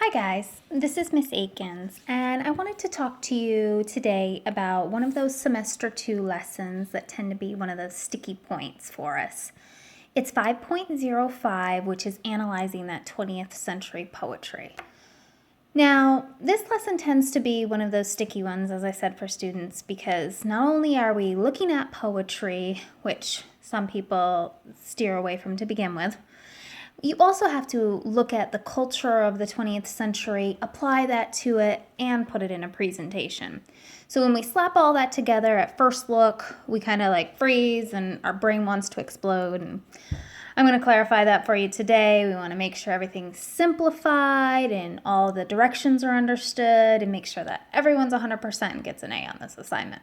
Hi guys, this is Miss Akins, and I wanted to talk to you today about one of those semester 2 lessons that tend to be one of those sticky points for us. It's 5.05, which is analyzing that 20th century poetry. Now, this lesson tends to be one of those sticky ones, as I said, for students, because not only are we looking at poetry, which some people steer away from to begin with, you also have to look at the culture of the 20th century, apply that to it, and put it in a presentation. So when we slap all that together at first look, we kind of freeze and our brain wants to explode. And I'm going to clarify that for you today. We want to make sure everything's simplified and all the directions are understood and make sure that everyone's 100% gets an A on this assignment.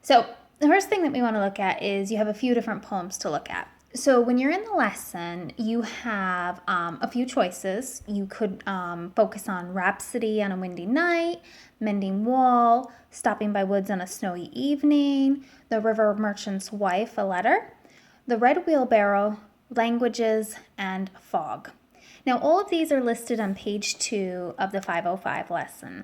So the first thing that we want to look at is you have a few different poems to look at. So when you're in the lesson, you have a few choices. You could focus on Rhapsody on a Windy Night, Mending Wall, Stopping by Woods on a Snowy Evening, The River Merchant's Wife, a Letter, The Red Wheelbarrow, Languages, and Fog. Now all of these are listed on page 2 of the 505 lesson.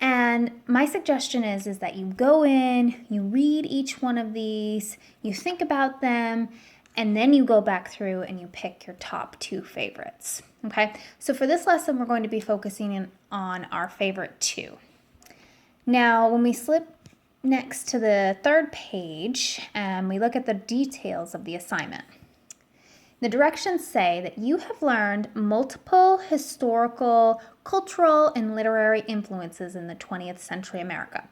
And my suggestion is that you go in, you read each one of these, you think about them, and then you go back through and you pick your top 2 favorites, okay? So for this lesson, we're going to be focusing on our favorite 2. Now, when we slip next to the 3rd page and we look at the details of the assignment, the directions say that you have learned multiple historical, cultural, and literary influences in the 20th century America.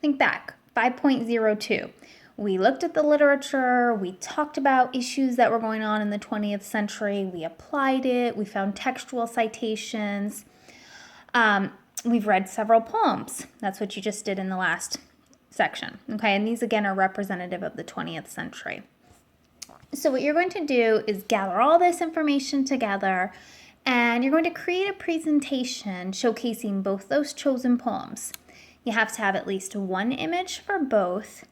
Think back, 5.02. We looked at the literature, we talked about issues that were going on in the 20th century, we applied it, we found textual citations. We've read several poems. That's what you just did in the last section, okay? And these again are representative of the 20th century. So what you're going to do is gather all this information together and you're going to create a presentation showcasing both those chosen poems. You have to have at least one image for both.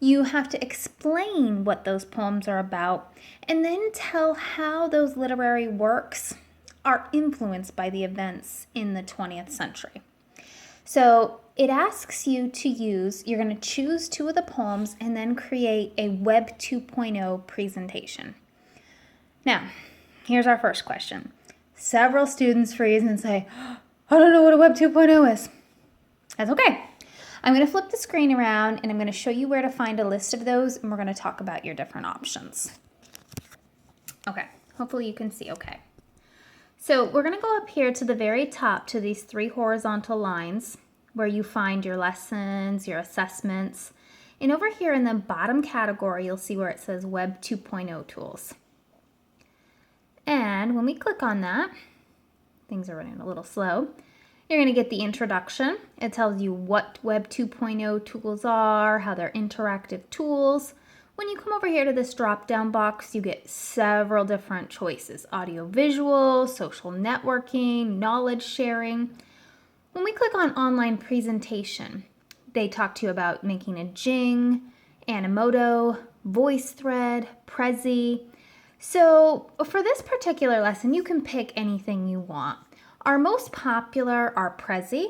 You have to explain what those poems are about and then tell how those literary works are influenced by the events in the 20th century. So it asks you to you're going to choose 2 of the poems and then create a Web 2.0 presentation. Now, here's our first question. Several students freeze and say, I don't know what a Web 2.0 is. That's okay. I'm going to flip the screen around and I'm going to show you where to find a list of those and we're going to talk about your different options. Okay, hopefully you can see okay. So we're going to go up here to the very top to these 3 horizontal lines where you find your lessons, your assessments. And over here in the bottom category, you'll see where it says Web 2.0 tools. And when we click on that, things are running a little slow. You're going to get the introduction. It tells you what Web 2.0 tools are, how they're interactive tools. When you come over here to this drop-down box, you get several different choices. Audio-visual, social networking, knowledge sharing. When we click on online presentation, they talk to you about making a Jing, Animoto, VoiceThread, Prezi. So for this particular lesson, you can pick anything you want. Our most popular are Prezi,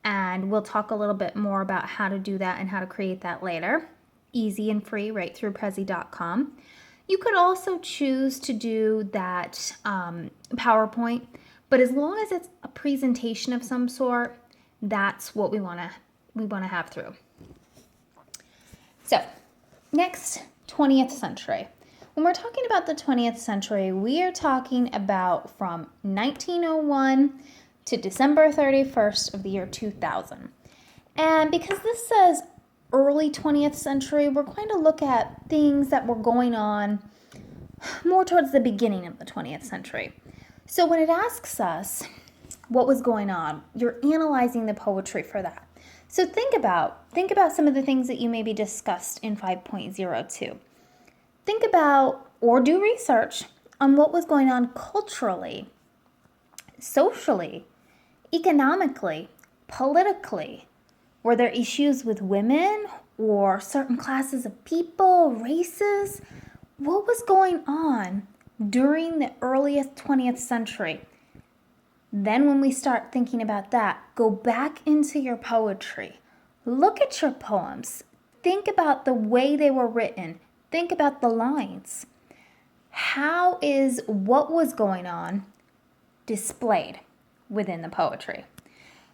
and we'll talk a little bit more about how to do that and how to create that later. Easy and free right through Prezi.com. You could also choose to do that PowerPoint, but as long as it's a presentation of some sort, that's what we want to have through. So, next, 20th century. When we're talking about the 20th century, we are talking about from 1901 to December 31st of the year 2000. And because this says early 20th century, we're going to look at things that were going on more towards the beginning of the 20th century. So when it asks us what was going on, you're analyzing the poetry for that. So think about some of the things that you maybe discussed in 5.02. Think about or do research on what was going on culturally, socially, economically, politically. Were there issues with women or certain classes of people, races? What was going on during the earliest 20th century? Then when we start thinking about that, go back into your poetry. Look at your poems. Think about the way they were written. Think about the lines. How is what was going on displayed within the poetry?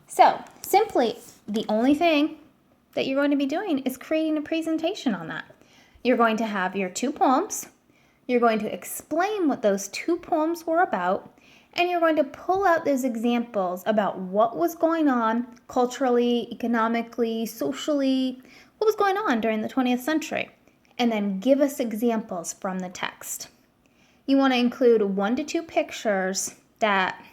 So simply, the only thing that you're going to be doing is creating a presentation on that. You're going to have your 2 poems. You're going to explain what those 2 poems were about, and you're going to pull out those examples about what was going on culturally, economically, socially, what was going on during the 20th century, and then give us examples from the text. You want to include 1 to 2 pictures that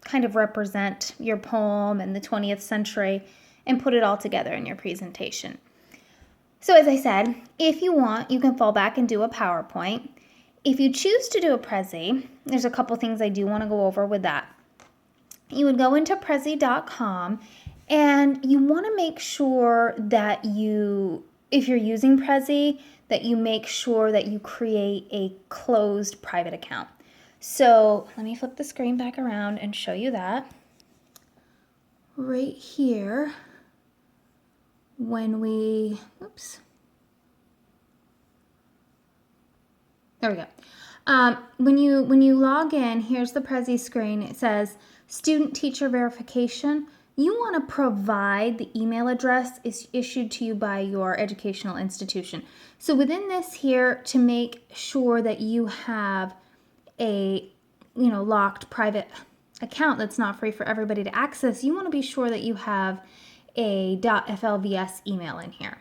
kind of represent your poem and the 20th century and put it all together in your presentation. So as I said, if you want, you can fall back and do a PowerPoint. If you choose to do a Prezi, there's a couple things I do want to go over with that. You would go into Prezi.com and you want to make sure that if you're using Prezi, that you make sure that you create a closed private account. So let me flip the screen back around and show you that. Right here, when we, there we go. When you log in, here's the Prezi screen. It says student teacher verification. You want to provide the email address is issued to you by your educational institution. So within this here, to make sure that you have a locked private account that's not free for everybody to access, you want to be sure that you have a .flvs email in here.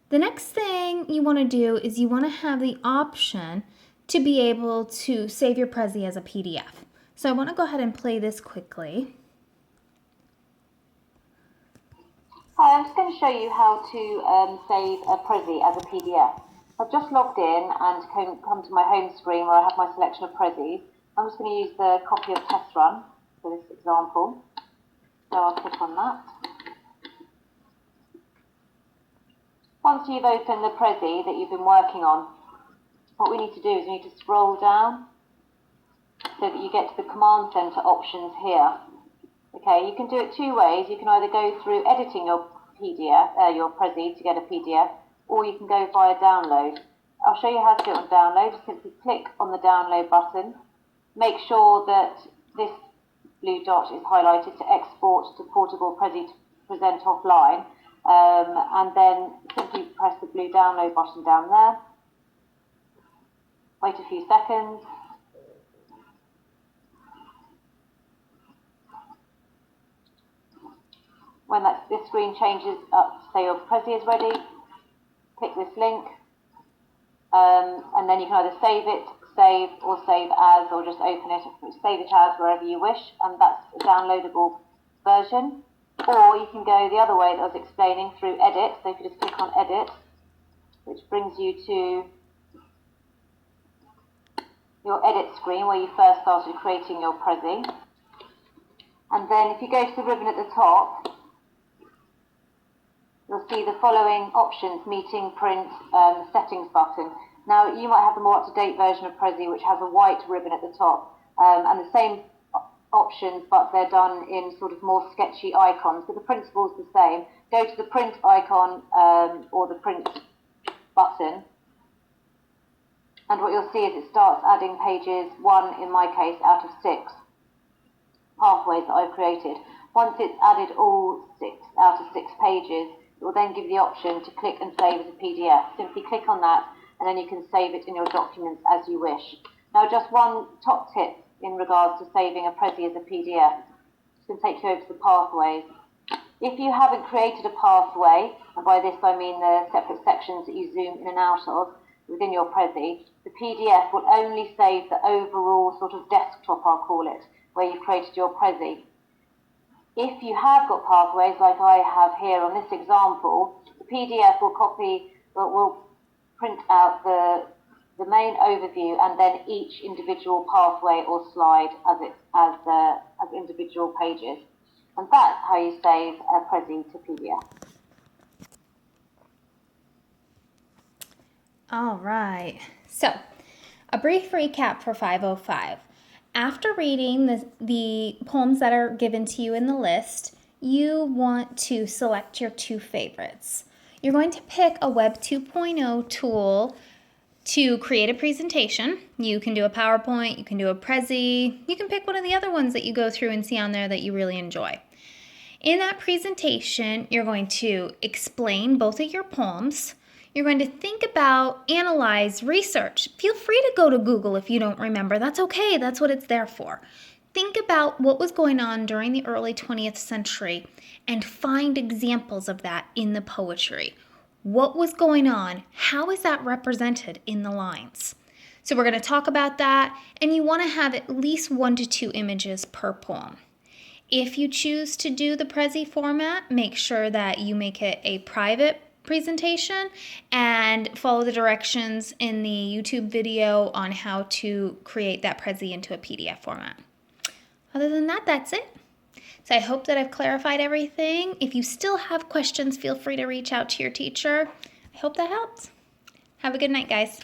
The next thing you want to do is you want to have the option to be able to save your Prezi as a PDF. So I want to go ahead and play this quickly. Hi, I'm just going to show you how to save a Prezi as a PDF. I've just logged in and come to my home screen where I have my selection of Prezis. I'm just going to use the copy of test run for this example. So I'll click on that. Once you've opened the Prezi that you've been working on, what we need to do is we need to scroll down so that you get to the Command Center options here. Okay, you can do it 2 ways. You can either go through editing your PDF, your Prezi to get a PDF, or you can go via download. I'll show you how to do it on download. Simply click on the download button. Make sure that this blue dot is highlighted to export to portable Prezi to present offline. And then simply press the blue download button down there. Wait a few seconds. When this screen changes up, say your Prezi is ready, click this link, and then you can either save it, save, or save as, or just open it, save it as wherever you wish, and that's a downloadable version. Or you can go the other way that I was explaining through edit. So if you just click on edit, which brings you to your edit screen where you first started creating your Prezi. And then if you go to the ribbon at the top, you'll see the following options: meeting, print, settings button. Now you might have the more up-to-date version of Prezi which has a white ribbon at the top, and the same options, but they're done in sort of more sketchy icons, but the principle's the same. Go to the print icon or the print button, and what you'll see is it starts adding pages, 1 in my case out of 6 pathways that I've created. Once it's added all 6 out of 6 pages, it will then give you the option to click and save as a PDF. Simply click on that and then you can save it in your documents as you wish. Now just one top tip in regards to saving a Prezi as a PDF. It's going to take you over to the pathways. If you haven't created a pathway, and by this I mean the separate sections that you zoom in and out of within your Prezi, the PDF will only save the overall sort of desktop, I'll call it, where you've created your Prezi. If you have got pathways like I have here on this example, the PDF will print out the main overview and then each individual pathway or slide as individual pages. And that's how you save a Prezi to PDF. All right. So, a brief recap for 505. after reading the poems that are given to you in the list, you want to select your two favorites. You're going to pick a Web 2.0 tool to create a presentation. You can do a PowerPoint, you can do a Prezi, you can pick one of the other ones that you go through and see on there that you really enjoy. In that presentation, you're going to explain both of your poems. You're going to think about, analyze, research. Feel free to go to Google if you don't remember. That's okay. That's what it's there for. Think about what was going on during the early 20th century and find examples of that in the poetry. What was going on? How is that represented in the lines? So we're going to talk about that, and you want to have at least 1 to 2 images per poem. If you choose to do the Prezi format, make sure that you make it a private presentation and follow the directions in the YouTube video on how to create that Prezi into a PDF format. Other than that, that's it. So I hope that I've clarified everything. If you still have questions, feel free to reach out to your teacher. I hope that helps. Have a good night, guys.